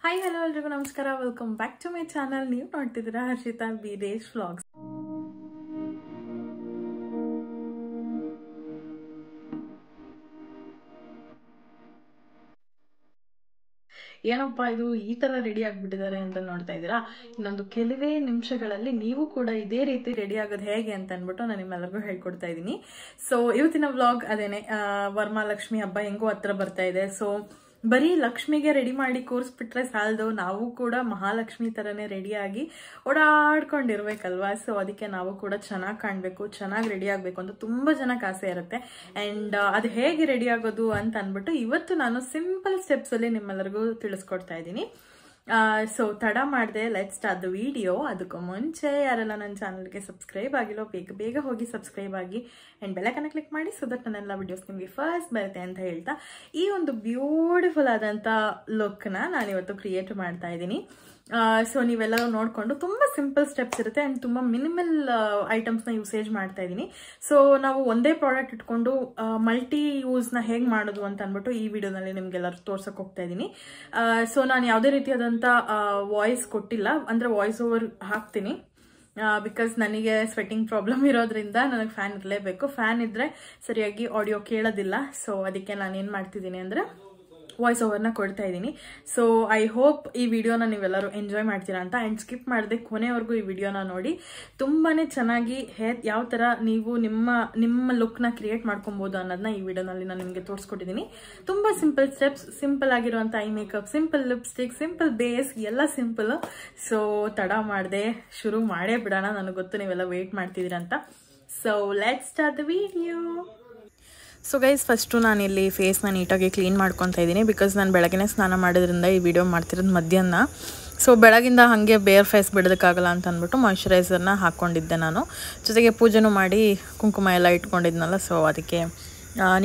Hi, hello, everyone. Namaskara. Welcome back to my channel. ನೀವು ನೋಡ್ತಿದ್ದೀರಾ Harshita Beeresh vlogs. ಏನಪ್ಪಾ ಇದು ಈ ತರ ರೆಡಿ ಆಗಿಬಿಟ್ಟಿದ್ದಾರೆ ಅಂತ ನೋಡ್ತಾ ಇದ್ದೀರಾ. ಇನ್ನೊಂದು ಕೆಲವೇ ನಿಮಿಷಗಳಲ್ಲಿ ನೀವು ಕೂಡ ಇದೇ ರೀತಿ ರೆಡಿ ಆಗೋದು ಹೇಗೆ ಅಂತ ಅಂದ್ಬಿಟ್ಟು ನಾನು ನಿಮ್ಮೆಲ್ಲರಿಗೂ ಹೇಳ್ಕೊಡ್ತಾ ಇದ್ದೀನಿ. ಸೊ ಇವತ್ತಿನ ವ್ಲಾಗ್ ಅದೇನೆ, ವರಮಹಾಲಕ್ಷ್ಮಿ ಹಬ್ಬ ಹೆಂಗೋ ಹತ್ರ ಬರ್ತಾ ಇದೆ. ಸೊ ಬರೀ ಲಕ್ಷ್ಮಿಗೆ ರೆಡಿ ಮಾಡಿ ಕೂರಿಸ್ಬಿಟ್ರೆ ಸಾಲದು, ನಾವು ಕೂಡ ಮಹಾಲಕ್ಷ್ಮಿ ಥರನೇ ರೆಡಿಯಾಗಿ ಓಡಾಡ್ಕೊಂಡಿರ್ಬೇಕಲ್ವಾ. ಸೊ ಅದಕ್ಕೆ ನಾವು ಕೂಡ ಚೆನ್ನಾಗಿ ಕಾಣಬೇಕು, ಚೆನ್ನಾಗಿ ರೆಡಿ ಆಗಬೇಕು ಅಂತ ತುಂಬ ಜನಕ್ಕೆ ಆಸೆ ಇರುತ್ತೆ. ಆ್ಯಂಡ್ ಅದು ಹೇಗೆ ರೆಡಿ ಆಗೋದು ಅಂತ ಅಂದ್ಬಿಟ್ಟು ಇವತ್ತು ನಾನು ಸಿಂಪಲ್ ಸ್ಟೆಪ್ಸಲ್ಲಿ ನಿಮ್ಮೆಲ್ಲರಿಗೂ ತಿಳಿಸ್ಕೊಡ್ತಾ ಇದ್ದೀನಿ. ಸೊ ತಡ ಮಾಡಿದೆ, ಲೆಟ್ಸ್ ಸ್ಟಾರ್ಟ್ ದ ವಿಡಿಯೋ. ಅದಕ್ಕೂ ಮುಂಚೆ ಯಾರೆಲ್ಲ ನನ್ನ ಚಾನಲ್ಗೆ ಸಬ್ಸ್ಕ್ರೈಬ್ ಆಗಿಲ್ಲೋ ಬೇಗ ಹೋಗಿ ಸಬ್ಸ್ಕ್ರೈಬ್ ಆಗಿ ಆ್ಯಂಡ್ ಬೆಲ್ಲೈಕನ್ನ ಕ್ಲಿಕ್ ಮಾಡಿ, ಸೊ ದಟ್ ನನ್ನೆಲ್ಲ ವಿಡಿಯೋಸ್ ನಿಮಗೆ ಫಸ್ಟ್ ಬರುತ್ತೆ ಅಂತ ಹೇಳ್ತಾ ಈ ಒಂದು ಬ್ಯೂಟಿಫುಲ್ ಆದಂಥ ಲುಕ್ನ ನಾನಿವತ್ತು ಕ್ರಿಯೇಟ್ ಮಾಡ್ತಾ ಇದ್ದೀನಿ. ಸೊ ನೀವೆಲ್ಲರೂ ನೋಡಿಕೊಂಡು ತುಂಬ ಸಿಂಪಲ್ ಸ್ಟೆಪ್ಸ್ ಇರುತ್ತೆ ಆ್ಯಂಡ್ ತುಂಬ ಮಿನಿಮಲ್ ಐಟಮ್ಸ್ನ ಯೂಸೇಜ್ ಮಾಡ್ತಾ ಇದ್ದೀನಿ. ಸೊ ನಾವು ಒಂದೇ ಪ್ರಾಡಕ್ಟ್ ಇಟ್ಕೊಂಡು ಮಲ್ಟಿ ಯೂಸ್ನ ಹೇಗೆ ಮಾಡೋದು ಅಂತ ಅಂದ್ಬಿಟ್ಟು ಈ ವಿಡಿಯೋನಲ್ಲಿ ನಿಮ್ಗೆಲ್ಲರೂ ತೋರ್ಸಕ್ಕೆ ಹೋಗ್ತಾ ಇದ್ದೀನಿ. ಸೊ ನಾನು ಯಾವುದೇ ರೀತಿಯಾದಂಥ ವಾಯ್ಸ್ ಕೊಟ್ಟಿಲ್ಲ, ಅಂದರೆ ವಾಯ್ಸ್ ಓವರ್ ಹಾಕ್ತೀನಿ. ಬಿಕಾಸ್ ನನಗೆ ಸ್ವೆಟ್ಟಿಂಗ್ ಪ್ರಾಬ್ಲಮ್ ಇರೋದ್ರಿಂದ ನನಗೆ ಫ್ಯಾನ್ ಇರಲೇಬೇಕು. ಫ್ಯಾನ್ ಇದ್ದರೆ ಸರಿಯಾಗಿ ಆಡಿಯೋ ಕೇಳೋದಿಲ್ಲ. ಸೊ ಅದಕ್ಕೆ ನಾನು ಏನು ಮಾಡ್ತಿದ್ದೀನಿ ಅಂದರೆ ವಾಯ್ಸ್ ಓವರ್ನ ಕೊಡ್ತಾ ಇದ್ದೀನಿ. ಸೊ ಐ ಹೋಪ್ ಈ ವಿಡಿಯೋನ ನೀವೆಲ್ಲರೂ ಎಂಜಾಯ್ ಮಾಡ್ತೀರಾ ಅಂತ. ಆ್ಯಂಡ್ ಸ್ಕಿಪ್ ಮಾಡದೆ ಕೊನೆವರೆಗೂ ಈ ವಿಡಿಯೋನ ನೋಡಿ. ತುಂಬಾ ಚೆನ್ನಾಗಿ ಯಾವ ಥರ ನೀವು ನಿಮ್ಮ ಲುಕ್ನ ಕ್ರಿಯೇಟ್ ಮಾಡ್ಕೊಬೋದು ಅನ್ನೋದನ್ನ ಈ ವಿಡಿಯೋನಲ್ಲಿ ನಾನು ನಿಮಗೆ ತೋರಿಸ್ಕೊಟ್ಟಿದ್ದೀನಿ. ತುಂಬ ಸಿಂಪಲ್ ಸ್ಟೆಪ್ಸ್, ಸಿಂಪಲ್ ಆಗಿರುವಂಥ I makeup, simple lipstick, simple base, ಎಲ್ಲ ಸಿಂಪಲ್. ಸೊ ತಡ ಮಾಡದೆ ಶುರು ಮಾಡೇ ಬಿಡೋಣ. ನನಗೆ ಗೊತ್ತು ನೀವೆಲ್ಲ ವೆಯ್ಟ್ ಮಾಡ್ತಿದ್ದೀರಾ ಅಂತ. So let's start the video. So guys, first ನಾನಿಲ್ಲಿ ಫೇಸ್ನ ನೀಟಾಗಿ ಕ್ಲೀನ್ ಮಾಡ್ಕೊತಾ ಇದ್ದೀನಿ. ಬಿಕಾಸ್ ನಾನು ಬೆಳಗ್ಗೆ ಸ್ನಾನ ಮಾಡೋದ್ರಿಂದ ಈ ವಿಡಿಯೋ ಮಾಡ್ತಿರೋದು ಮಧ್ಯಾಹ್ನ. ಸೊ ಬೆಳಗಿಂದ ಹಾಗೆ ಬೇರ್ ಫೇಸ್ ಬಿಡೋದಕ್ಕಾಗಲ್ಲ ಅಂತ ಅಂದ್ಬಿಟ್ಟು ಮಾಯ್ಶ್ಚರೈಸರ್ನ ಹಾಕ್ಕೊಂಡಿದ್ದೆ ನಾನು. ಜೊತೆಗೆ ಪೂಜೆನೂ ಮಾಡಿ ಕುಂಕುಮ ಎಲ್ಲ ಇಟ್ಕೊಂಡಿದ್ನಲ್ಲ, ಸೊ ಅದಕ್ಕೆ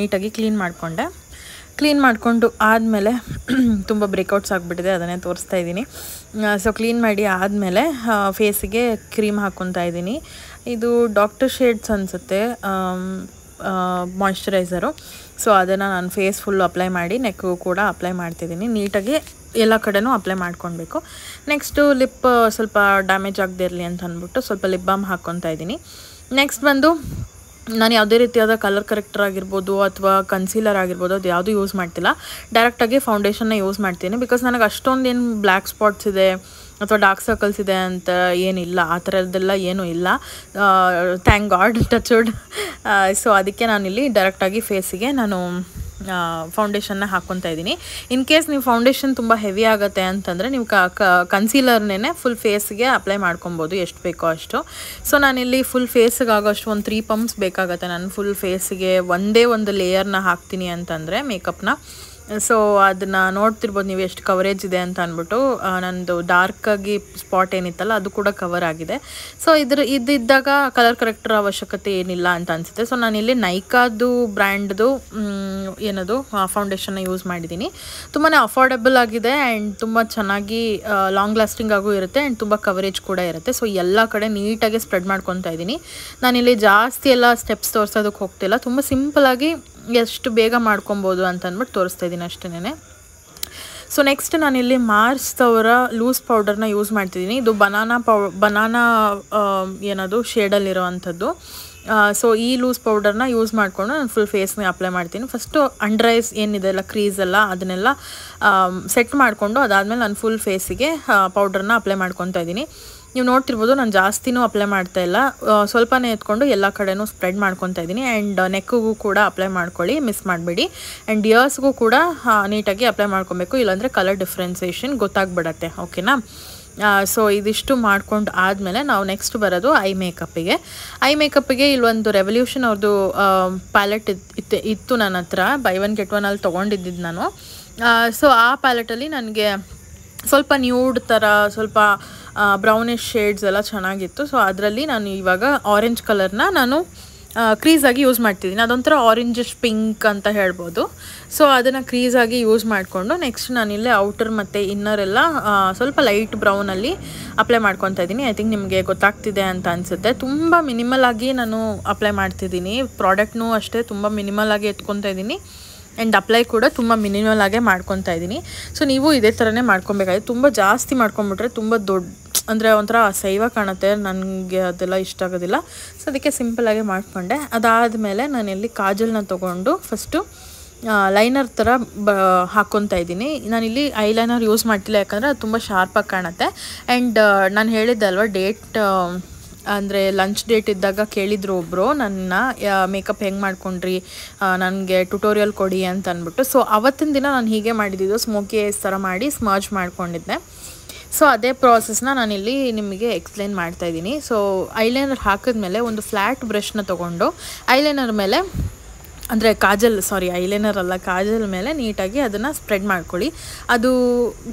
ನೀಟಾಗಿ ಕ್ಲೀನ್ ಮಾಡಿಕೊಂಡೆ. ಕ್ಲೀನ್ ಮಾಡಿಕೊಂಡು ಆದಮೇಲೆ ತುಂಬ ಬ್ರೇಕೌಟ್ಸ್ ಆಗಿಬಿಟ್ಟಿದೆ, ಅದನ್ನೇ ತೋರಿಸ್ತಾ ಇದ್ದೀನಿ. ಸೊ ಕ್ಲೀನ್ ಮಾಡಿ ಆದಮೇಲೆ ಫೇಸಿಗೆ ಕ್ರೀಮ್ ಹಾಕ್ಕೊತಾ ಇದ್ದೀನಿ. ಇದು ಡಾಕ್ಟರ್ ಶೇಡ್ಸ್ ಅನಿಸುತ್ತೆ ಮಾಯ್ಶ್ಚರೈಸರು. ಸೊ ಅದನ್ನು ನಾನು ಫೇಸ್ ಫುಲ್ಲು ಅಪ್ಲೈ ಮಾಡಿ ನೆಕ್ಗೂ ಕೂಡ ಅಪ್ಲೈ ಮಾಡ್ತಿದ್ದೀನಿ. ನೀಟಾಗಿ ಎಲ್ಲ ಕಡೆನೂ ಅಪ್ಲೈ ಮಾಡ್ಕೊಳ್ಬೇಕು. ನೆಕ್ಸ್ಟು ಲಿಪ್ ಸ್ವಲ್ಪ ಡ್ಯಾಮೇಜ್ ಆಗದೆ ಇರಲಿ ಅಂತ ಅಂದ್ಬಿಟ್ಟು ಸ್ವಲ್ಪ ಲಿಪ್ ಬಾಮ್ ಹಾಕ್ಕೊತಾ ಇದ್ದೀನಿ. ನೆಕ್ಸ್ಟ್ ಬಂದು ನಾನು ಯಾವುದೇ ರೀತಿಯಾದ ಕಲರ್ ಕರೆಕ್ಟರ್ ಆಗಿರ್ಬೋದು ಅಥವಾ ಕನ್ಸೀಲರ್ ಆಗಿರ್ಬೋದು ಅದು ಯಾವುದೂ ಯೂಸ್ ಮಾಡ್ತಿಲ್ಲ. ಡೈರೆಕ್ಟಾಗಿ ಫೌಂಡೇಶನ್ನ ಯೂಸ್ ಮಾಡ್ತೀನಿ. ಬಿಕಾಸ್ ನನಗೆ ಅಷ್ಟೊಂದು ಏನು ಬ್ಲ್ಯಾಕ್ ಸ್ಪಾಟ್ಸ್ ಇದೆ ಅಥವಾ ಡಾರ್ಕ್ ಸರ್ಕಲ್ಸ್ ಇದೆ ಅಂತ ಏನಿಲ್ಲ, ಆ ಥರದ್ದೆಲ್ಲ ಏನೂ ಇಲ್ಲ, thank God, touch wood. So ಅದಕ್ಕೆ ನಾನಿಲ್ಲಿ ಡೈರೆಕ್ಟಾಗಿ ಫೇಸಿಗೆ ನಾನು ಫೌಂಡೇಶನ್ನ ಹಾಕ್ಕೊತಾ ಇದ್ದೀನಿ. ಇನ್ ಕೇಸ್ ನೀವು ಫೌಂಡೇಶನ್ ತುಂಬ ಹೆವಿ ಆಗುತ್ತೆ ಅಂತಂದರೆ ನೀವು ಕನ್ಸೀಲರ್ನೇ ಫುಲ್ ಫೇಸ್ಗೆ ಅಪ್ಲೈ ಮಾಡ್ಕೊಬೋದು, ಎಷ್ಟು ಬೇಕೋ ಅಷ್ಟು. ಸೊ ನಾನಿಲ್ಲಿ ಫುಲ್ ಫೇಸಿಗೆ ಆಗೋಷ್ಟು ಒಂದು 3 ಪಂಪ್ಸ್ ಬೇಕಾಗುತ್ತೆ. ನಾನು ಫುಲ್ ಫೇಸಿಗೆ ಒಂದೇ ಒಂದು ಲೇಯರ್ನ ಹಾಕ್ತೀನಿ ಅಂತಂದರೆ ಮೇಕಪ್ನ. ಸೊ ಅದನ್ನು ನೋಡ್ತಿರ್ಬೋದು ನೀವು ಎಷ್ಟು ಕವರೇಜ್ ಇದೆ ಅಂತ ಅಂದ್ಬಿಟ್ಟು. ನನ್ನದು ಡಾರ್ಕಾಗಿ ಸ್ಪಾಟ್ ಏನಿತ್ತಲ್ಲ ಅದು ಕೂಡ ಕವರ್ ಆಗಿದೆ. ಸೊ ಇದ್ದಾಗ ಕಲರ್ ಕರೆಕ್ಟರ್ ಅವಶ್ಯಕತೆ ಏನಿಲ್ಲ ಅಂತ ಅನಿಸುತ್ತೆ. ಸೊ ನಾನಿಲ್ಲಿ ನೈಕಾದು ಬ್ರ್ಯಾಂಡ್ದು ಏನದು ಫೌಂಡೇಶನ್ನ ಯೂಸ್ ಮಾಡಿದ್ದೀನಿ. ತುಂಬಾ ಅಫೋರ್ಡೆಬಲ್ ಆಗಿದೆ ಆ್ಯಂಡ್ ತುಂಬ ಚೆನ್ನಾಗಿ ಲಾಂಗ್ ಲಾಸ್ಟಿಂಗ್ ಆಗೂ ಇರುತ್ತೆ ಆ್ಯಂಡ್ ತುಂಬ ಕವರೇಜ್ ಕೂಡ ಇರುತ್ತೆ. ಸೊ ಎಲ್ಲ ಕಡೆ ನೀಟಾಗಿ ಸ್ಪ್ರೆಡ್ ಮಾಡ್ಕೊತಾ ಇದ್ದೀನಿ. ನಾನಿಲ್ಲಿ ಜಾಸ್ತಿ ಎಲ್ಲ ಸ್ಟೆಪ್ಸ್ ತೋರಿಸೋದಕ್ಕೆ ಹೋಗ್ತಿಲ್ಲ, ತುಂಬ ಸಿಂಪಲಾಗಿ ಎಷ್ಟು ಬೇಗ ಮಾಡ್ಕೊಬೋದು ಅಂತ ಅಂದ್ಬಿಟ್ಟು ತೋರಿಸ್ತಾ ಇದ್ದೀನಿ ಅಷ್ಟೇ. ಸೊ ನೆಕ್ಸ್ಟ್ ನಾನಿಲ್ಲಿ ಮಾರ್ಸ್ ಅವರ ಲೂಸ್ ಪೌಡರ್ನ ಯೂಸ್ ಮಾಡ್ತಿದ್ದೀನಿ. ಇದು ಬನಾನಾ ಏನದು ಶೇಡಲ್ಲಿರೋ ಅಂಥದ್ದು. ಸೊ ಈ ಲೂಸ್ ಪೌಡರ್ನ ಯೂಸ್ ಮಾಡಿಕೊಂಡು ನಾನು ಫುಲ್ ಫೇಸ್ಗೆ ಅಪ್ಲೈ ಮಾಡ್ತೀನಿ. ಫಸ್ಟು ಅಂಡರ್ ಐಸ್ ಏನಿದೆ ಅಲ್ಲ, ಕ್ರೀಸ್ ಎಲ್ಲ ಅದನ್ನೆಲ್ಲ ಸೆಟ್ ಮಾಡಿಕೊಂಡು ಅದಾದಮೇಲೆ ನಾನು ಫುಲ್ ಫೇಸಿಗೆ ಪೌಡರ್ನ ಅಪ್ಲೈ ಮಾಡ್ಕೊತಾ ಇದ್ದೀನಿ. ನೀವು ನೋಡ್ತಿರ್ಬೋದು ನಾನು ಜಾಸ್ತಿನೂ ಅಪ್ಲೈ ಮಾಡ್ತಾ ಇಲ್ಲ, ಸ್ವಲ್ಪನೇ ಎತ್ಕೊಂಡು ಎಲ್ಲ ಕಡೆನೂ ಸ್ಪ್ರೆಡ್ ಮಾಡ್ಕೊತಾ ಇದ್ದೀನಿ. ಆ್ಯಂಡ್ ನೆಕ್ಕಿಗೂ ಕೂಡ ಅಪ್ಲೈ ಮಾಡ್ಕೊಳ್ಳಿ, ಮಿಸ್ ಮಾಡಬೇಡಿ. ಆ್ಯಂಡ್ ಇಯರ್ಸ್ಗೂ ಕೂಡ ನೀಟಾಗಿ ಅಪ್ಲೈ ಮಾಡ್ಕೊಬೇಕು, ಇಲ್ಲಾಂದರೆ ಕಲರ್ ಡಿಫ್ರೆನ್ಸಿಯೇಷನ್ ಗೊತ್ತಾಗ್ಬಿಡತ್ತೆ. ಓಕೆನಾ? ಸೊ ಇದಿಷ್ಟು ಮಾಡ್ಕೊಂಡು ಆದಮೇಲೆ ನಾವು ನೆಕ್ಸ್ಟ್ ಬರೋದು ಐ ಮೇಕಪ್ಪಿಗೆ ಇಲ್ಲೊಂದು ರೆವಲ್ಯೂಷನ್ ಅವ್ರದ್ದು ಪ್ಯಾಲೆಟ್ ಇತ್ತು ನನ್ನ ಹತ್ರ. ಬೈ 1 get 1 ಅಲ್ಲಿ ತೊಗೊಂಡಿದ್ದು ನಾನು. ಸೊ ಆ ಪ್ಯಾಲೆಟಲ್ಲಿ ನನಗೆ ಸ್ವಲ್ಪ ನ್ಯೂಡ್ ಥರ, ಸ್ವಲ್ಪ ಬ್ರೌನಿಶ್ ಶೇಡ್ಸ್ ಎಲ್ಲ ಚೆನ್ನಾಗಿತ್ತು. ಸೊ ಅದರಲ್ಲಿ ನಾನು ಇವಾಗ ಆರೆಂಜ್ ಕಲರ್ನ ನಾನು ಕ್ರೀಸಾಗಿ ಯೂಸ್ ಮಾಡ್ತಿದ್ದೀನಿ. ಅದೊಂಥರ ಆರೆಂಜಿಶ್ ಪಿಂಕ್ ಅಂತ ಹೇಳ್ಬೋದು. ಸೊ ಅದನ್ನು ಕ್ರೀಸಾಗಿ ಯೂಸ್ ಮಾಡಿಕೊಂಡು ನೆಕ್ಸ್ಟ್ ನಾನಿಲ್ಲೇ ಔಟರ್ ಮತ್ತು ಇನ್ನರ್ ಎಲ್ಲ ಸ್ವಲ್ಪ ಲೈಟ್ ಬ್ರೌನಲ್ಲಿ ಅಪ್ಲೈ ಮಾಡ್ಕೊತಾ ಇದ್ದೀನಿ. ಐ ಥಿಂಕ್ ನಿಮಗೆ ಗೊತ್ತಾಗ್ತಿದೆ ಅಂತ ಅನಿಸುತ್ತೆ. ತುಂಬ ಮಿನಿಮಲ್ ಆಗಿ ನಾನು ಅಪ್ಲೈ ಮಾಡ್ತಿದ್ದೀನಿ. ಪ್ರಾಡಕ್ಟ್ನೂ ಅಷ್ಟೇ ತುಂಬ ಮಿನಿಮಲ್ ಆಗಿ ಎತ್ಕೊತಾ ಇದ್ದೀನಿ. ಆ್ಯಂಡ್ ಅಪ್ಲೈ ಕೂಡ ತುಂಬ ಮಿನಿಮಲ್ ಆಗೇ ಮಾಡ್ಕೊತಾ ಇದ್ದೀನಿ. ಸೊ ನೀವು ಇದೇ ಥರನೇ ಮಾಡ್ಕೊಬೇಕಾಗಿದೆ. ತುಂಬ ಜಾಸ್ತಿ ಮಾಡ್ಕೊಂಬಿಟ್ರೆ ತುಂಬ ದೊಡ್ಡ ಅಂದರೆ ಒಂಥರ ಅಸಹ್ಯ ಕಾಣುತ್ತೆ, ನನಗೆ ಅದೆಲ್ಲ ಇಷ್ಟ ಆಗೋದಿಲ್ಲ. ಸೊ ಅದಕ್ಕೆ ಸಿಂಪಲ್ಲಾಗೆ ಮಾಡಿಕೊಂಡೆ. ಅದಾದಮೇಲೆ ನಾನಿಲ್ಲಿ ಕಾಜಲ್ನ ತೊಗೊಂಡು ಫಸ್ಟು ಲೈನರ್ ಥರ ಹಾಕ್ಕೊತಾ ಇದ್ದೀನಿ. ನಾನಿಲ್ಲಿ ಐಲೈನರ್ ಯೂಸ್ ಮಾಡ್ತಿಲ್ಲ, ಯಾಕಂದರೆ ಅದು ತುಂಬ ಶಾರ್ಪಾಗಿ ಕಾಣುತ್ತೆ. ಆ್ಯಂಡ್ ನಾನು ಹೇಳಿದ್ದೆ ಅಲ್ವಾ, ಡೇಟ್ ಅಂದರೆ ಲಂಚ್ ಡೇಟ್ ಇದ್ದಾಗ ಕೇಳಿದ್ರು ಒಬ್ಬರು ನನ್ನ ಮೇಕಪ್ ಹೆಂಗೆ ಮಾಡ್ಕೊಂಡ್ರಿ, ನನಗೆ ಟ್ಯುಟೋರಿಯಲ್ ಕೊಡಿ ಅಂತ ಅಂದ್ಬಿಟ್ಟು. ಸೊ ಅವತ್ತಿನ ದಿನ ನಾನು ಹೀಗೆ ಮಾಡಿದ್ದು, ಸ್ಮೋಕಿ ಐಸ್ ಥರ ಮಾಡಿ ಸ್ಮರ್ಜ್ ಮಾಡ್ಕೊಂಡಿದ್ದೆ. ಸೊ ಅದೇ ಪ್ರಾಸೆಸ್ನ ನಾನಿಲ್ಲಿ ನಿಮಗೆ ಎಕ್ಸ್ಪ್ಲೇನ್ ಮಾಡ್ತಾಯಿದ್ದೀನಿ. ಸೊ ಐಲೈನರ್ ಹಾಕಿದ್ಮೇಲೆ ಒಂದು ಫ್ಲ್ಯಾಟ್ ಬ್ರಷ್ನ ತೊಗೊಂಡು ಐಲೈನರ್ ಮೇಲೆ, ಅಂದರೆ ಐಲೈನರ್ ಅಲ್ಲ, ಕಾಜಲ್ ಮೇಲೆ ನೀಟಾಗಿ ಅದನ್ನು ಸ್ಪ್ರೆಡ್ ಮಾಡ್ಕೊಳ್ಳಿ. ಅದು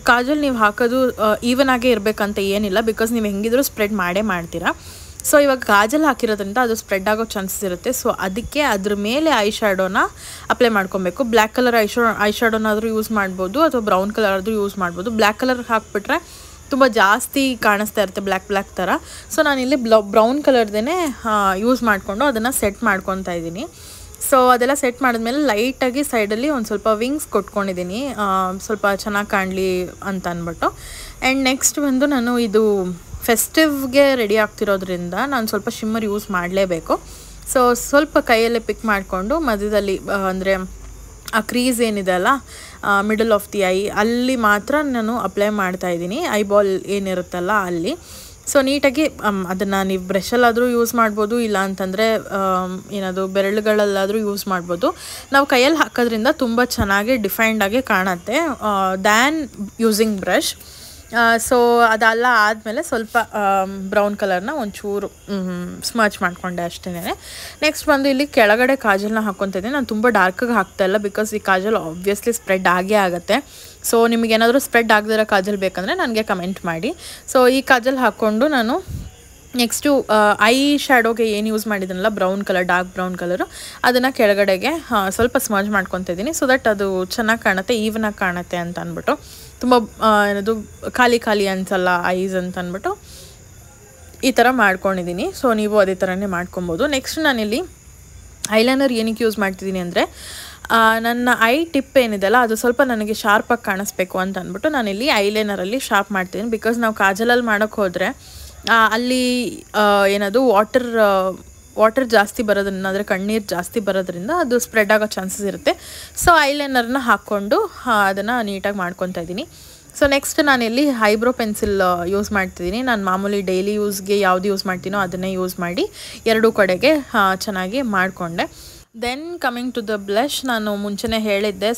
ಕಾಜಲ್ ನೀವು ಹಾಕೋದು ಈವನ್ ಆಗೇ ಇರಬೇಕಂತ ಏನಿಲ್ಲ, ಬಿಕಾಸ್ ನೀವು ಹೆಂಗಿದ್ರೂ ಸ್ಪ್ರೆಡ್ ಮಾಡ್ತೀರಾ. ಸೊ ಇವಾಗ ಕಾಜಲ್ ಹಾಕಿರೋದ್ರಿಂದ ಅದು ಸ್ಪ್ರೆಡ್ ಆಗೋ ಚಾನ್ಸಸ್ ಇರುತ್ತೆ. ಸೊ ಅದಕ್ಕೆ ಅದ್ರ ಮೇಲೆ ಐ ಶ್ಯಾಡೋನ ಅಪ್ಲೈ ಮಾಡ್ಕೊಬೇಕು. ಬ್ಲ್ಯಾಕ್ ಕಲರ್ ಐ ಶ್ಯಾಡೋನಾದರೂ ಯೂಸ್ ಮಾಡ್ಬೋದು, ಅಥವಾ ಬ್ರೌನ್ ಕಲರ್ ಆದರೂ ಯೂಸ್ ಮಾಡ್ಬೋದು. ಬ್ಲ್ಯಾಕ್ ಕಲರ್ ಹಾಕ್ಬಿಟ್ರೆ ತುಂಬ ಜಾಸ್ತಿ ಕಾಣಿಸ್ತಾ ಇರುತ್ತೆ, ಬ್ಲ್ಯಾಕ್ ಥರ. ಸೊ ನಾನಿಲ್ಲಿ ಬ್ರೌನ್ ಕಲರ್ದೇ ಯೂಸ್ ಮಾಡಿಕೊಂಡು ಅದನ್ನು ಸೆಟ್ ಮಾಡ್ಕೊತಾ ಇದ್ದೀನಿ. ಸೊ ಅದೆಲ್ಲ ಸೆಟ್ ಮಾಡಿದ್ಮೇಲೆ ಲೈಟಾಗಿ ಸೈಡಲ್ಲಿ ಒಂದು ಸ್ವಲ್ಪ ವಿಂಗ್ಸ್ ಕೊಟ್ಕೊಂಡಿದ್ದೀನಿ, ಸ್ವಲ್ಪ ಚೆನ್ನಾಗಿ ಕಾಣಲಿ ಅಂತ ಅಂದ್ಬಿಟ್ಟು. ಆ್ಯಂಡ್ ನೆಕ್ಸ್ಟ್ ಬಂದು ನಾನು ಇದು ಫೆಸ್ಟಿವ್ಗೆ ರೆಡಿ ಆಗ್ತಿರೋದ್ರಿಂದ ನಾನು ಸ್ವಲ್ಪ ಶಿಮ್ಮರ್ ಯೂಸ್ ಮಾಡಲೇಬೇಕು. ಸೊ ಸ್ವಲ್ಪ ಕೈಯಲ್ಲೇ ಪಿಕ್ ಮಾಡಿಕೊಂಡು ಮಧ್ಯದಲ್ಲಿ, ಅಂದರೆ ಆ ಕ್ರೀಸ್ ಏನಿದೆ ಅಲ್ಲ, ಮಿಡಲ್ ಆಫ್ ದಿ ಐ, ಅಲ್ಲಿ ಮಾತ್ರ ನಾನು ಅಪ್ಲೈ ಮಾಡ್ತಾಯಿದ್ದೀನಿ, ಐಬಾಲ್ ಏನಿರುತ್ತಲ್ಲ ಅಲ್ಲಿ. ಸೊ ನೀಟಾಗಿ ಅದನ್ನು ನೀವು ಬ್ರಷಲ್ಲಾದರೂ ಯೂಸ್ ಮಾಡ್ಬೋದು, ಇಲ್ಲ ಅಂತಂದರೆ ಏನದು ಬೆರಳುಗಳಲ್ಲಾದರೂ ಯೂಸ್ ಮಾಡ್ಬೋದು. ನಾವು ಕೈಯಲ್ಲಿ ಹಾಕೋದ್ರಿಂದ ತುಂಬ ಚೆನ್ನಾಗಿ ಡಿಫೈನ್ಡಾಗಿ ಕಾಣುತ್ತೆ ದ್ಯಾನ್ ಯೂಸಿಂಗ್ ಬ್ರಷ್. ಸೊ ಅದೆಲ್ಲ ಆದಮೇಲೆ ಸ್ವಲ್ಪ ಬ್ರೌನ್ ಕಲರ್ನ ಒಂಚೂರು ಸ್ಮರ್ಚ್ ಮಾಡಿಕೊಂಡೆ ಅಷ್ಟೇ. ನೆಕ್ಸ್ಟ್ ಬಂದು ಇಲ್ಲಿ ಕೆಳಗಡೆ ಕಾಜಲ್ನ ಹಾಕ್ಕೊತಿದ್ದೀನಿ. ನಾನು ತುಂಬ ಡಾರ್ಕಾಗಿ ಹಾಕ್ತಾಯಿಲ್ಲ, ಬಿಕಾಸ್ ಈ ಕಾಜಲ್ ಆಬ್ವಿಯಸ್ಲಿ ಸ್ಪ್ರೆಡ್ ಆಗೇ ಆಗುತ್ತೆ. ಸೊ ನಿಮಗೇನಾದರೂ ಸ್ಪ್ರೆಡ್ ಆಗದಿರೋ ಕಾಜಲ್ ಬೇಕಂದರೆ ನನಗೆ ಕಮೆಂಟ್ ಮಾಡಿ. ಸೊ ಈ ಕಾಜಲ್ ಹಾಕ್ಕೊಂಡು ನಾನು ನೆಕ್ಸ್ಟು ಐ ಶ್ಯಾಡೋಗೆ ಏನು ಯೂಸ್ ಮಾಡಿದ್ದೀನಲ್ಲ, brown colour, dark brown colour, ಅದನ್ನು ಕೆಳಗಡೆಗೆ ಸ್ವಲ್ಪ ಸ್ಮರ್ಜ್ ಮಾಡ್ಕೊತಾ ಇದ್ದೀನಿ. ಸೊ ದಟ್ ಅದು ಚೆನ್ನಾಗಿ ಕಾಣುತ್ತೆ, ಈವನಾಗಿ ಕಾಣುತ್ತೆ ಅಂತ ಅಂದ್ಬಿಟ್ಟು. ತುಂಬ ಏನದು ಖಾಲಿ ಅನ್ಸಲ್ಲ ಐಸ್ ಅಂತ ಅಂದ್ಬಿಟ್ಟು ಈ ಥರ ಮಾಡ್ಕೊಂಡಿದ್ದೀನಿ. ಸೊ ನೀವು ಅದೇ ಥರನೇ ಮಾಡ್ಕೊಬೋದು. ನೆಕ್ಸ್ಟ್ ನಾನಿಲ್ಲಿ ಐಲೈನರ್ ಏನಕ್ಕೆ ಯೂಸ್ ಮಾಡ್ತಿದ್ದೀನಿ ಅಂದರೆ, ನನ್ನ ಐ ಟಿಪ್ ಏನಿದೆಲ್ಲ ಅದು ಸ್ವಲ್ಪ ನನಗೆ ಶಾರ್ಪಾಗಿ ಕಾಣಿಸ್ಬೇಕು ಅಂತ ಅಂದ್ಬಿಟ್ಟು ನಾನಿಲ್ಲಿ ಐಲೈನರಲ್ಲಿ ಶಾರ್ಪ್ ಮಾಡ್ತೀನಿ. ಬಿಕಾಸ್ ನಾವು ಕಾಜಲಲ್ಲಿ ಮಾಡೋಕ್ಕೆ ಹೋದರೆ ಅಲ್ಲಿ ಏನದು ವಾಟರ್ ಜಾಸ್ತಿ ಬರೋದ್ರಿಂದ, ಅಂದರೆ ಕಣ್ಣೀರು ಜಾಸ್ತಿ ಬರೋದ್ರಿಂದ ಅದು ಸ್ಪ್ರೆಡ್ ಆಗೋ ಚಾನ್ಸಸ್ ಇರುತ್ತೆ. ಸೊ ಐಲೈನರ್ನ ಹಾಕ್ಕೊಂಡು ಅದನ್ನು ನೀಟಾಗಿ ಮಾಡ್ಕೊತಾ ಇದ್ದೀನಿ. ಸೊ ನೆಕ್ಸ್ಟ್ ನಾನಿಲ್ಲಿ ಐಬ್ರೋ ಪೆನ್ಸಿಲ್ ಯೂಸ್ ಮಾಡ್ತಿದ್ದೀನಿ. ನಾನು ಮಾಮೂಲಿ ಡೈಲಿ ಯೂಸ್ಗೆ ಯಾವುದು ಯೂಸ್ ಮಾಡ್ತೀನೋ ಅದನ್ನೇ ಯೂಸ್ ಮಾಡಿ ಎರಡೂ ಕಡೆಗೆ ಚೆನ್ನಾಗಿ ಮಾಡಿಕೊಂಡೆ. Then coming to the blush, ನಾನು ಮುಂಚೆನೇ ಹೇಳಿದ್ದೆ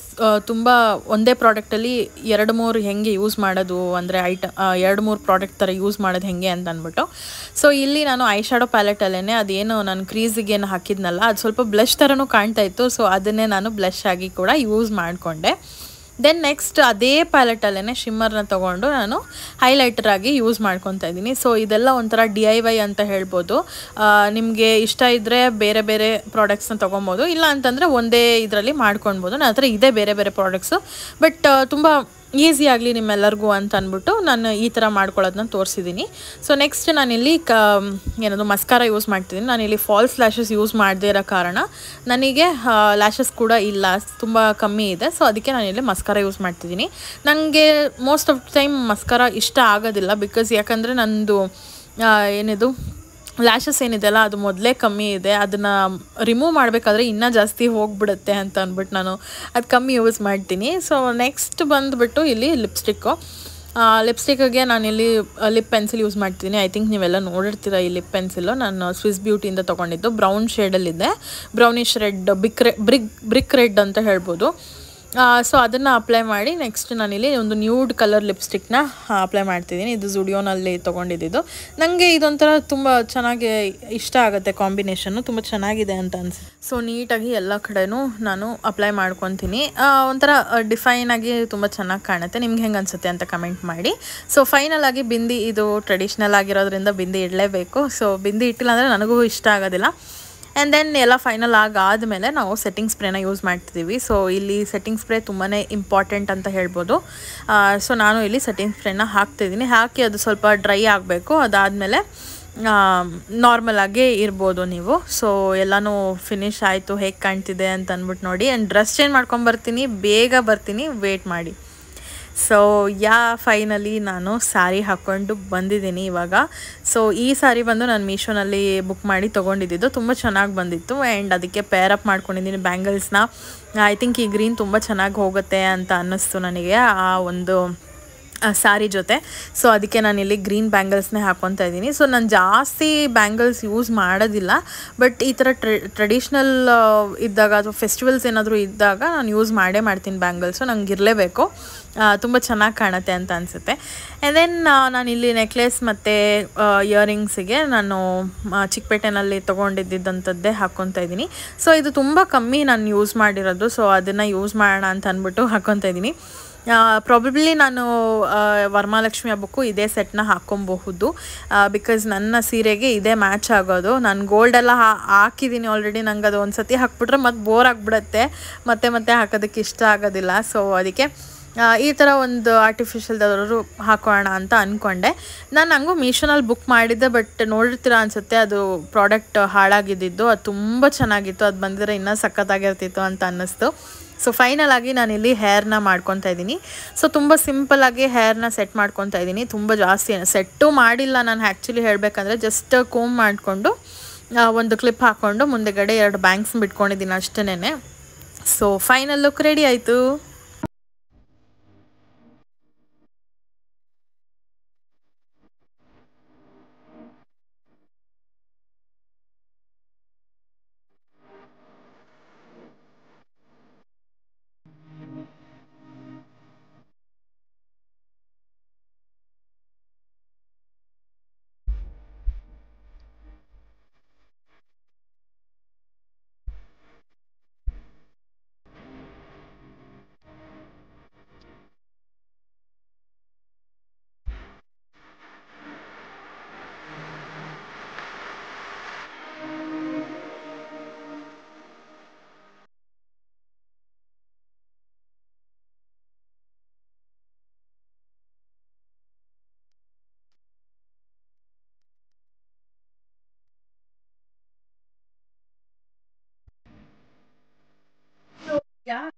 ತುಂಬ ಒಂದೇ ಪ್ರಾಡಕ್ಟಲ್ಲಿ 2-3 ಹೆಂಗೆ ಯೂಸ್ ಮಾಡೋದು, ಅಂದರೆ 2-3 ಪ್ರಾಡಕ್ಟ್ ಥರ ಯೂಸ್ ಮಾಡೋದು ಹೆಂಗೆ ಅಂತ ಅಂದ್ಬಿಟ್ಟು. ಸೊ ಇಲ್ಲಿ ನಾನು ಐ ಶ್ಯಾಡೋ ಪ್ಯಾಲೆಟಲ್ಲೇ ಅದೇನು ನಾನು ಕ್ರೀಸಿಗೇನು ಹಾಕಿದ್ನಲ್ಲ, ಅದು ಸ್ವಲ್ಪ ಬ್ಲಷ್ ಥರನೂ ಕಾಣ್ತಾ ಇತ್ತು. ಸೊ ಅದನ್ನೇ ನಾನು ಬ್ಲಷ್ ಆಗಿ ಕೂಡ ಯೂಸ್ ಮಾಡಿಕೊಂಡೆ. ದೆನ್ ನೆಕ್ಸ್ಟ್ ಅದೇ ಪ್ಯಾಲೆಟಲ್ಲೇ ಶಿಮ್ಮರ್ನ ತೊಗೊಂಡು ನಾನು ಹೈಲೈಟರ್ ಆಗಿ ಯೂಸ್ ಮಾಡ್ಕೊತಾ ಇದ್ದೀನಿ. ಸೊ ಇದೆಲ್ಲ ಒಂಥರ DIY ಅಂತ ಹೇಳ್ಬೋದು. ನಿಮಗೆ ಇಷ್ಟ ಇದ್ದರೆ ಬೇರೆ ಬೇರೆ ಪ್ರಾಡಕ್ಟ್ಸ್ನ ತೊಗೊಬೋದು, ಇಲ್ಲ ಅಂತಂದರೆ ಒಂದೇ ಇದರಲ್ಲಿ ಮಾಡ್ಕೊಳ್ಬೋದು. ನನ್ನ ಹತ್ರ ಇದೆ ಬೇರೆ ಬೇರೆ ಪ್ರಾಡಕ್ಟ್ಸು, ಬಟ್ ತುಂಬ ಈಸಿ ಆಗಲಿ ನಿಮ್ಮೆಲ್ಲರಿಗೂ ಅಂತ ಅಂದ್ಬಿಟ್ಟು ನಾನು ಈ ಥರ ಮಾಡ್ಕೊಳ್ಳೋದನ್ನ ತೋರಿಸಿದ್ದೀನಿ. ಸೊ ನೆಕ್ಸ್ಟ್ ನಾನಿಲ್ಲಿ ಏನದು ಮಸ್ಕಾರ ಯೂಸ್ ಮಾಡ್ತಿದ್ದೀನಿ. ನಾನಿಲ್ಲಿ ಫಾಲ್ಸ್ ಲ್ಯಾಶಸ್ ಯೂಸ್ ಮಾಡದೇ ಇರೋ ಕಾರಣ ನನಗೆ ಲ್ಯಾಶಸ್ ಕೂಡ ಇಲ್ಲ, ತುಂಬ ಕಮ್ಮಿ ಇದೆ. ಸೊ ಅದಕ್ಕೆ ನಾನಿಲ್ಲಿ ಮಸ್ಕಾರ ಯೂಸ್ ಮಾಡ್ತಿದ್ದೀನಿ. ನನಗೆ ಮೋಸ್ಟ್ ಆಫ್ ಟೈಮ್ ಮಸ್ಕಾರ ಇಷ್ಟ ಆಗೋದಿಲ್ಲ, ಬಿಕಾಸ್ ಯಾಕಂದರೆ ನಂದು ಏನಿದು ಲ್ಯಾಶಸ್ ಏನಿದೆಯಲ್ಲ ಅದು ಮೊದಲೇ ಕಮ್ಮಿ ಇದೆ, ಅದನ್ನು ರಿಮೂವ್ ಮಾಡಬೇಕಾದ್ರೆ ಇನ್ನೂ ಜಾಸ್ತಿ ಹೋಗಿಬಿಡುತ್ತೆ ಅಂತ ಅಂದ್ಬಿಟ್ಟು ನಾನು ಅದು ಕಮ್ಮಿ ಯೂಸ್ ಮಾಡ್ತೀನಿ. ಸೊ ನೆಕ್ಸ್ಟ್ ಬಂದುಬಿಟ್ಟು ಇಲ್ಲಿ ಲಿಪ್ಸ್ಟಿಕ್ಗೆ ನಾನಿಲ್ಲಿ ಲಿಪ್ ಪೆನ್ಸಿಲ್ ಯೂಸ್ ಮಾಡ್ತೀನಿ. ಐ ಥಿಂಕ್ ನೀವೆಲ್ಲ ನೋಡಿರ್ತೀರ ಈ ಲಿಪ್ ಪೆನ್ಸಿಲು. ನಾನು ಸ್ವಿಸ್ ಬ್ಯೂಟಿಯಿಂದ ತೊಗೊಂಡಿದ್ದು, ಬ್ರೌನ್ ಶೇಡಲ್ಲಿದೆ, ಬ್ರೌನಿಶ್ ರೆಡ್, ಬ್ರಿಕ್ ರೆಡ್ ಅಂತ ಹೇಳ್ಬೋದು. ಸೊ ಅದನ್ನು ಅಪ್ಲೈ ಮಾಡಿ ನೆಕ್ಸ್ಟ್ ನಾನಿಲ್ಲಿ ಒಂದು ನ್ಯೂಡ್ ಕಲರ್ ಲಿಪ್ಸ್ಟಿಕ್ನ ಅಪ್ಲೈ ಮಾಡ್ತಿದ್ದೀನಿ. ಇದು ಜುಡಿಯೋನಲ್ಲಿ ತೊಗೊಂಡಿದ್ದು. ನನಗೆ ಇದೊಂಥರ ತುಂಬ ಚೆನ್ನಾಗಿ ಇಷ್ಟ ಆಗುತ್ತೆ, ಕಾಂಬಿನೇಷನ್ನು ತುಂಬ ಚೆನ್ನಾಗಿದೆ ಅಂತ ಅನಿಸುತ್ತೆ. ಸೊ ನೀಟಾಗಿ ಎಲ್ಲ ಕಡೆನೂ ನಾನು ಅಪ್ಲೈ ಮಾಡ್ಕೊತೀನಿ. ಒಂಥರ ಡಿಫೈನಾಗಿ ತುಂಬ ಚೆನ್ನಾಗಿ ಕಾಣುತ್ತೆ. ನಿಮ್ಗೆ ಹೆಂಗೆ ಅನಿಸುತ್ತೆ ಅಂತ ಕಮೆಂಟ್ ಮಾಡಿ. ಸೊ ಫೈನಲ್ ಆಗಿ ಬಿಂದಿ, ಇದು ಟ್ರೆಡಿಷ್ನಲ್ ಆಗಿರೋದ್ರಿಂದ ಬಿಂದಿ ಇಡಲೇಬೇಕು. ಸೊ ಬಿಂದಿ ಇಟ್ಟಿಲ್ಲ ಅಂದರೆ ನನಗೂ ಇಷ್ಟ ಆಗೋದಿಲ್ಲ. ಆ್ಯಂಡ್ ದೆನ್ ಎಲ್ಲ ಫೈನಲ್ ಆದಮೇಲೆ ನಾವು ಸೆಟ್ಟಿಂಗ್ ಸ್ಪ್ರೇನ ಯೂಸ್ ಮಾಡ್ತಿದ್ದೀವಿ. ಸೊ ಇಲ್ಲಿ ಸೆಟ್ಟಿಂಗ್ ಸ್ಪ್ರೇ ತುಂಬಾ ಇಂಪಾರ್ಟೆಂಟ್ ಅಂತ ಹೇಳ್ಬೋದು. ಸೊ ನಾನು ಇಲ್ಲಿ ಸೆಟ್ಟಿಂಗ್ ಸ್ಪ್ರೇನ ಹಾಕ್ತಿದ್ದೀನಿ. ಹಾಕಿ ಅದು ಸ್ವಲ್ಪ ಡ್ರೈ ಆಗಬೇಕು. ಅದಾದಮೇಲೆ ನಾರ್ಮಲ್ ಆಗೇ ಇರ್ಬೋದು ನೀವು. ಸೊ ಎಲ್ಲನೂ ಫಿನಿಶ್ ಆಯಿತು, ಹೇಗೆ ಕಾಣ್ತಿದೆ ಅಂತ ಅಂದ್ಬಿಟ್ಟು ನೋಡಿ. ಆ್ಯಂಡ್ ಡ್ರೆಸ್ ಚೇಂಜ್ ಮಾಡ್ಕೊಂಬರ್ತೀನಿ, ಬೇಗ ಬರ್ತೀನಿ, ವೇಟ್ ಮಾಡಿ. ಸೊ ಫೈನಲಿ ನಾನು ಸ್ಯಾರಿ ಹಾಕ್ಕೊಂಡು ಬಂದಿದ್ದೀನಿ ಇವಾಗ. ಸೊ ಈ ಸ್ಯಾರಿ ಬಂದು ನಾನು ಮೀಶೋನಲ್ಲಿ ಬುಕ್ ಮಾಡಿ ತೊಗೊಂಡಿದ್ದು, ತುಂಬ ಚೆನ್ನಾಗಿ ಬಂದಿತ್ತು. ಆ್ಯಂಡ್ ಅದಕ್ಕೆ ಪೇರ್ ಅಪ್ ಮಾಡ್ಕೊಂಡಿದ್ದೀನಿ ಬ್ಯಾಂಗಲ್ಸ್ನ. ಐ ಥಿಂಕ್ ಈ ಗ್ರೀನ್ ತುಂಬ ಚೆನ್ನಾಗಿ ಹೋಗುತ್ತೆ ಅಂತ ಅನ್ನಿಸ್ತು ನನಗೆ ಆ ಒಂದು ಸ್ಯಾರಿ ಜೊತೆ. ಸೊ ಅದಕ್ಕೆ ನಾನಿಲ್ಲಿ ಗ್ರೀನ್ ಬ್ಯಾಂಗಲ್ಸ್ನೇ ಹಾಕ್ಕೊತಾ ಇದ್ದೀನಿ. ಸೊ ನಾನು ಜಾಸ್ತಿ ಬ್ಯಾಂಗಲ್ಸ್ ಯೂಸ್ ಮಾಡೋದಿಲ್ಲ, ಬಟ್ ಈ ಥರ ಟ್ರೆಡಿಷ್ನಲ್ ಇದ್ದಾಗ ಅಥವಾ ಫೆಸ್ಟಿವಲ್ಸ್ ಏನಾದರೂ ಇದ್ದಾಗ ನಾನು ಯೂಸ್ ಮಾಡೇ ಮಾಡ್ತೀನಿ ಬ್ಯಾಂಗಲ್ಸು. ನಂಗೆ ಇರಲೇಬೇಕು, ತುಂಬ ಚೆನ್ನಾಗಿ ಕಾಣುತ್ತೆ ಅಂತ ಅನಿಸುತ್ತೆ. ಆ್ಯಂಡ್ ದೆನ್ ನಾನಿಲ್ಲಿ ನೆಕ್ಲೆಸ್ ಮತ್ತು ಇಯರಿಂಗ್ಸಿಗೆ ನಾನು ಚಿಕ್ಕಪೇಟೆನಲ್ಲಿ ತೊಗೊಂಡಿದ್ದಂಥದ್ದೇ ಹಾಕ್ಕೊತಾ ಇದ್ದೀನಿ. ಸೊ ಇದು ತುಂಬ ಕಮ್ಮಿ ನಾನು ಯೂಸ್ ಮಾಡಿರೋದು, ಸೊ ಅದನ್ನು ಯೂಸ್ ಮಾಡೋಣ ಅಂತ ಅಂದ್ಬಿಟ್ಟು ಹಾಕ್ಕೊತಾ ಇದ್ದೀನಿ. ಪ್ರಾಬಬ್ಲಿ ನಾನು ವರಮಹಾಲಕ್ಷ್ಮಿ ಹಬ್ಬಕ್ಕೂ ಇದೇ ಸೆಟ್ನ ಹಾಕ್ಕೊಬಹುದು, ಬಿಕಾಸ್ ನನ್ನ ಸೀರೆಗೆ ಇದೇ ಮ್ಯಾಚ್ ಆಗೋದು. ನಾನು ಗೋಲ್ಡೆಲ್ಲ ಹಾಕಿದ್ದೀನಿ ಆಲ್ರೆಡಿ. ನಂಗೆ ಅದು ಒಂದು ಸತಿ ಹಾಕ್ಬಿಟ್ರೆ ಮತ್ತೆ ಬೋರ್ ಆಗಿಬಿಡುತ್ತೆ, ಮತ್ತೆ ಹಾಕೋದಕ್ಕೆ ಇಷ್ಟ ಆಗೋದಿಲ್ಲ. ಸೊ ಅದಕ್ಕೆ ಈ ಥರ ಒಂದು ಆರ್ಟಿಫಿಷಿಯಲ್ದಾದ್ರು ಹಾಕೋಣ ಅಂತ ಅಂದ್ಕೊಂಡೆ. ನಾನು ಹಂಗೂ ಮೀಶೋನಲ್ಲಿ ಬುಕ್ ಮಾಡಿದ್ದೆ, ಬಟ್ ನೋಡಿರ್ತೀರ ಅನಿಸುತ್ತೆ ಅದು ಪ್ರಾಡಕ್ಟ್ ಹಾಳಾಗಿದ್ದಿದ್ದು. ಅದು ತುಂಬ ಚೆನ್ನಾಗಿತ್ತು, ಅದು ಬಂದಿದ್ರೆ ಇನ್ನೂ ಸಖತ್ತಾಗಿರ್ತಿತ್ತು ಅಂತ ಅನ್ನಿಸ್ತು. ಸೊ ಫೈನಲ್ ಆಗಿ ನಾನಿಲ್ಲಿ ಹೇರ್ನ ಮಾಡ್ಕೊತಾ ಇದ್ದೀನಿ. ಸೊ ತುಂಬ ಸಿಂಪಲ್ಲಾಗಿ ಹೇರ್ನ ಸೆಟ್ ಮಾಡ್ಕೊತಾ ಇದ್ದೀನಿ, ತುಂಬ ಜಾಸ್ತಿ ಸೆಟ್ಟು ಮಾಡಿಲ್ಲ ನಾನು. ಆ್ಯಕ್ಚುಲಿ ಹೇಳಬೇಕಂದ್ರೆ ಜಸ್ಟ್ ಕೋಮ್ ಮಾಡಿಕೊಂಡು ಒಂದು ಕ್ಲಿಪ್ ಹಾಕ್ಕೊಂಡು ಮುಂದೆಗಡೆ 2 ಬ್ಯಾಂಗ್ಸ್ ಬಿಟ್ಕೊಂಡಿದ್ದೀನಿ ಅಷ್ಟೇ. ಸೊ ಫೈನಲ್ ಲುಕ್ ರೆಡಿ ಆಯಿತು.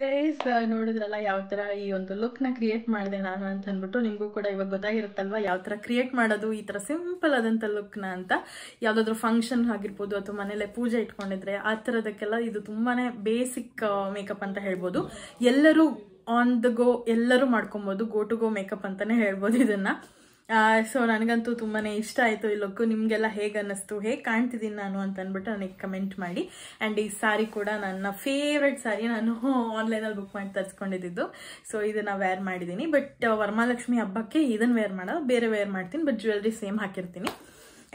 ಗೈಸ್ ನೋಡಿದ್ರಲ್ಲ ಯಾವ ಥರ ಈ ಒಂದು ಲುಕ್ನ ಕ್ರಿಯೇಟ್ ಮಾಡಿದೆ ನಾನು ಅಂತ ಅಂದ್ಬಿಟ್ಟು. ನಿಮಗೂ ಕೂಡ ಇವಾಗ ಗೊತ್ತಾಗಿರುತ್ತಲ್ವ ಯಾವ ಥರ ಕ್ರಿಯೇಟ್ ಮಾಡೋದು ಈ ಥರ ಸಿಂಪಲ್ ಆದಂಥ ಲುಕ್ನ ಅಂತ. ಯಾವುದಾದ್ರೂ ಫಂಕ್ಷನ್ ಆಗಿರ್ಬೋದು ಅಥವಾ ಮನೇಲೆ ಪೂಜೆ ಇಟ್ಕೊಂಡಿದ್ರೆ ಆ ಥರದಕ್ಕೆಲ್ಲ ಇದು ತುಂಬಾ ಬೇಸಿಕ್ ಮೇಕಪ್ ಅಂತ ಹೇಳ್ಬೋದು. ಎಲ್ಲರೂ ಆನ್ ದ ಗೋ ಎಲ್ಲರೂ ಮಾಡ್ಕೊಬೋದು, ಗೋ ಟು ಗೋ ಮೇಕಪ್ ಅಂತಲೇ ಹೇಳ್ಬೋದು ಇದನ್ನು. ಸೊ ನನಗಂತೂ ತುಂಬಾ ಇಷ್ಟ ಆಯಿತು ಈ ಲುಕ್ಕು. ನಿಮಗೆಲ್ಲ ಹೇಗೆ ಅನ್ನಿಸ್ತು, ಹೇಗೆ ಕಾಣ್ತಿದ್ದೀನಿ ನಾನು ಅಂತ ಅಂದ್ಬಿಟ್ಟು ನನಗೆ ಕಮೆಂಟ್ ಮಾಡಿ. ಆ್ಯಂಡ್ ಈ ಸ್ಯಾರಿ ಕೂಡ ನನ್ನ ಫೇವ್ರೆಟ್ ಸ್ಯಾರಿ, ನಾನು ಆನ್ಲೈನಲ್ಲಿ ಬುಕ್ ಮಾಡಿ ತರಿಸ್ಕೊಂಡಿದ್ದು. ಸೊ ಇದನ್ನು ವೇರ್ ಮಾಡಿದ್ದೀನಿ, ಬಟ್ ವರಮಹಾಲಕ್ಷ್ಮಿ ಹಬ್ಬಕ್ಕೆ ಇದನ್ನು ವೇರ್ ಮಾಡೋದು, ಬೇರೆ ವೇರ್ ಮಾಡ್ತೀನಿ, ಬಟ್ ಜ್ಯುವೆಲ್ರಿ ಸೇಮ್ ಹಾಕಿರ್ತೀನಿ.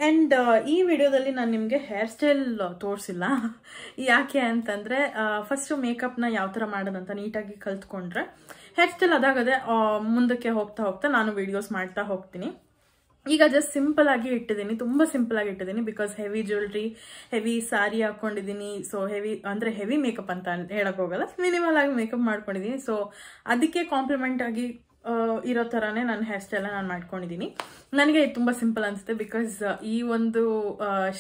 ಆ್ಯಂಡ್ ಈ ವಿಡಿಯೋದಲ್ಲಿ ನಾನು ನಿಮಗೆ ಹೇರ್ ಸ್ಟೈಲ್ ತೋರಿಸಿಲ್ಲ. ಯಾಕೆ ಅಂತಂದರೆ ಫಸ್ಟು ಮೇಕಪ್ನ ಯಾವ ಥರ ಮಾಡೋದಂತ ನೀಟಾಗಿ ಕಲ್ತ್ಕೊಂಡ್ರೆ ಹೇರ್ ಸ್ಟೈಲ್ ಅದಾಗದೆ ಮುಂದಕ್ಕೆ ಹೋಗ್ತಾ ನಾನು ವಿಡಿಯೋಸ್ ಮಾಡ್ತಾ ಹೋಗ್ತೀನಿ. ಈಗ ಜಸ್ಟ್ ಸಿಂಪಲ್ ಆಗಿ ಇಟ್ಟಿದ್ದೀನಿ, ತುಂಬ ಸಿಂಪಲ್ ಆಗಿ ಇಟ್ಟಿದ್ದೀನಿ, because heavy jewellery, heavy sari ಹಾಕೊಂಡಿದ್ದೀನಿ. ಸೊ ಹೆವಿ ಮೇಕಪ್ ಅಂತ ಹೇಳಕ್ ಹೋಗಲ್ಲ, ಮಿನಿಮಲ್ ಆಗಿ ಮೇಕಪ್ ಮಾಡ್ಕೊಂಡಿದ್ದೀನಿ. ಸೊ ಅದಕ್ಕೆ ಕಾಂಪ್ಲಿಮೆಂಟ್ ಆಗಿ ಇರೋ ಥರನೇ ನನ್ನ ಹೇರ್ ಸ್ಟೈಲ್ನ ನಾನು ಮಾಡ್ಕೊಂಡಿದ್ದೀನಿ. ನನಗೆ ತುಂಬ ಸಿಂಪಲ್ ಅನಿಸುತ್ತೆ, ಬಿಕಾಸ್ ಈ ಒಂದು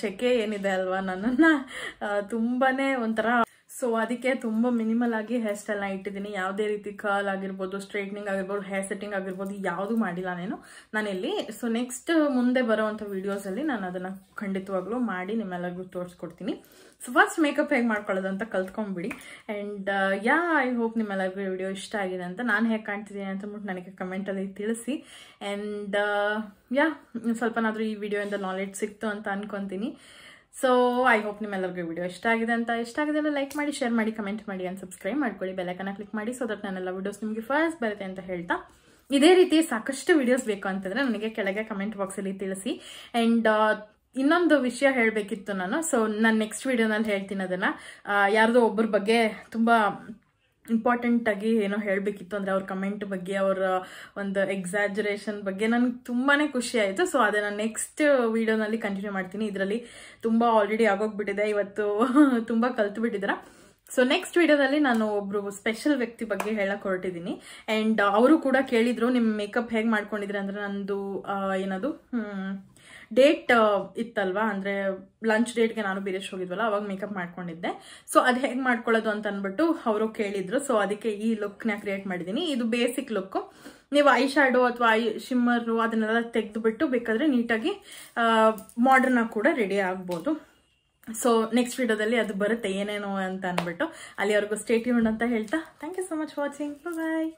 ಶೆಕೆ ಏನಿದೆ ಅಲ್ವಾ ನನ್ನನ್ನು ತುಂಬಾ ಒಂಥರ. ಸೊ ಅದಕ್ಕೆ ತುಂಬ ಮಿನಿಮಲ್ ಆಗಿ ಹೇರ್ ಸ್ಟೈಲ್ನ ಇಟ್ಟಿದ್ದೀನಿ. ಯಾವುದೇ ರೀತಿ ಕರ್ಲ್ ಆಗಿರ್ಬೋದು, ಸ್ಟ್ರೈಟ್ನಿಂಗ್ ಆಗಿರ್ಬೋದು, ಹೇರ್ ಸೆಟ್ಟಿಂಗ್ ಆಗಿರ್ಬೋದು ಯಾವುದು ಮಾಡಿಲ್ಲ ನಾನಿಲ್ಲಿ. ಸೊ ನೆಕ್ಸ್ಟ್ ಮುಂದೆ ಬರೋವಂಥ ವಿಡಿಯೋಸಲ್ಲಿ ನಾನು ಅದನ್ನು ಖಂಡಿತವಾಗ್ಲೂ ಮಾಡಿ ನಿಮ್ಮೆಲ್ಲರಿಗೂ ತೋರಿಸ್ಕೊಡ್ತೀನಿ. ಸೊ ಫಸ್ಟ್ ಮೇಕಪ್ ಹೇಗೆ ಮಾಡ್ಕೊಳ್ಳೋದು ಅಂತ ಕಲ್ತ್ಕೊಂಡ್ಬಿಡಿ. ಆ್ಯಂಡ್ ಐ ಹೋಪ್ ನಿಮ್ಮೆಲ್ಲರಿಗೂ ವಿಡಿಯೋ ಇಷ್ಟ ಆಗಿದೆ ಅಂತ. ನಾನು ಹೇಗೆ ಕಾಣ್ತಿದ್ದೀನಿ ಅಂತ ಅಂದ್ಬಿಟ್ಟು ನನಗೆ ಕಮೆಂಟಲ್ಲಿ ತಿಳಿಸಿ. ಆ್ಯಂಡ್ ಸ್ವಲ್ಪನಾದರೂ ಈ ವಿಡಿಯೋಯಿಂದ ನಾಲೆಡ್ಜ್ ಸಿಕ್ತು ಅಂತ ಅನ್ಕೊತೀನಿ. ಸೊ ಐ ಹೋಪ್ ನಿಮ್ಮೆಲ್ಲರಿಗೂ ವಿಡಿಯೋ ಇಷ್ಟ ಆಗಿದೆ ಅಂದರೆ ಲೈಕ್ ಮಾಡಿ, ಶೇರ್ ಮಾಡಿ, ಕಮೆಂಟ್ ಮಾಡಿ, ಆ್ಯಂಡ್ ಸಬ್ಸ್ಕ್ರೈಬ್ ಮಾಡ್ಕೊಳ್ಳಿ. ಬೆಲ್ಲೈಕನ್ನ ಕ್ಲಿಕ್ ಮಾಡಿ, ಸೊ ದಟ್ ನನ್ನೆಲ್ಲ ವಿಡಿಯೋಸ್ ನಿಮಗೆ ಫಸ್ಟ್ ಬರುತ್ತೆ ಅಂತ ಹೇಳ್ತಾ, ಇದೇ ರೀತಿ ಸಾಕಷ್ಟು ವಿಡಿಯೋಸ್ ಬೇಕು ಅಂತಂದರೆ ನನಗೆ ಕೆಳಗೆ ಕಮೆಂಟ್ ಬಾಕ್ಸಲ್ಲಿ ತಿಳಿಸಿ. ಆ್ಯಂಡ್ ಇನ್ನೊಂದು ವಿಷಯ ಹೇಳಬೇಕಿತ್ತು ನಾನು. ಸೊ ನಾನು ನೆಕ್ಸ್ಟ್ ವಿಡಿಯೋನಲ್ಲಿ ಹೇಳ್ತೀನಿ ಅದನ್ನು. ಯಾರ್ದೋ ಒಬ್ಬರ ಬಗ್ಗೆ ತುಂಬ ಇಂಪಾರ್ಟೆಂಟ್ ಆಗಿ ಏನೋ ಹೇಳಬೇಕಿತ್ತು, ಅಂದರೆ ಅವ್ರ ಕಮೆಂಟ್ ಬಗ್ಗೆ, ಅವರ ಒಂದು ಎಕ್ಸಾಜರೇಷನ್ ಬಗ್ಗೆ ನನಗೆ ತುಂಬಾ ಖುಷಿ ಆಯಿತು. ಸೊ ಅದನ್ನು ನೆಕ್ಸ್ಟ್ ವಿಡಿಯೋನಲ್ಲಿ ಕಂಟಿನ್ಯೂ ಮಾಡ್ತೀನಿ. ಇದರಲ್ಲಿ ತುಂಬ ಆಲ್ರೆಡಿ ಆಗೋಗ್ಬಿಟ್ಟಿದೆ, ಇವತ್ತು ತುಂಬ ಕಲ್ತು ಬಿಟ್ಟಿದ್ದೀರಾ. ಸೊ ನೆಕ್ಸ್ಟ್ ವಿಡಿಯೋದಲ್ಲಿ ನಾನು ಒಬ್ರು ಸ್ಪೆಷಲ್ ವ್ಯಕ್ತಿ ಬಗ್ಗೆ ಹೇಳಕ್ ಹೊರಟಿದ್ದೀನಿ. ಆ್ಯಂಡ್ ಅವರು ಕೂಡ ಕೇಳಿದ್ರು ನಿಮ್ಮ ಮೇಕಪ್ ಹೇಗೆ ಮಾಡ್ಕೊಂಡಿದ್ರೆ, ಅಂದರೆ ನಂದು ಏನದು ಡೇಟ್ ಇತ್ತಲ್ವಾ, ಅಂದರೆ ಲಂಚ್ ಡೇಟ್ಗೆ ನಾನು ಬೀರೇಶ್ ಹೋಗಿದ್ವಲ್ಲ, ಅವಾಗ ಮೇಕಪ್ ಮಾಡ್ಕೊಂಡಿದ್ದೆ. ಸೊ ಅದು ಹೇಗೆ ಮಾಡ್ಕೊಳ್ಳೋದು ಅಂತ ಅಂದ್ಬಿಟ್ಟು ಅವರು ಕೇಳಿದ್ರು. ಸೊ ಅದಕ್ಕೆ ಈ ಲುಕ್ನ ಕ್ರಿಯೇಟ್ ಮಾಡಿದ್ದೀನಿ. ಇದು ಬೇಸಿಕ್ ಲುಕ್ಕು. ನೀವು ಐ ಶ್ಯಾಡೋ ಅಥವಾ ಐ ಶಿಮ್ಮರು ಅದನ್ನೆಲ್ಲ ತೆಗೆದುಬಿಟ್ಟು ಬೇಕಾದರೆ ನೀಟಾಗಿ ಮಾಡರ್ನ್ ಆಗಿ ಕೂಡ ರೆಡಿ ಆಗ್ಬೋದು. ಸೊ ನೆಕ್ಸ್ಟ್ ವಿಡಿಯೋದಲ್ಲಿ ಅದು ಬರುತ್ತೆ ಏನೇನು ಅಂತ ಅಂದ್ಬಿಟ್ಟು. ಅಲ್ಲಿವರೆಗೂ ಸ್ಟೇ ಟ್ಯೂನ್ಡ್ ಅಂತ ಹೇಳ್ತಾ thank you so much watching. Bye.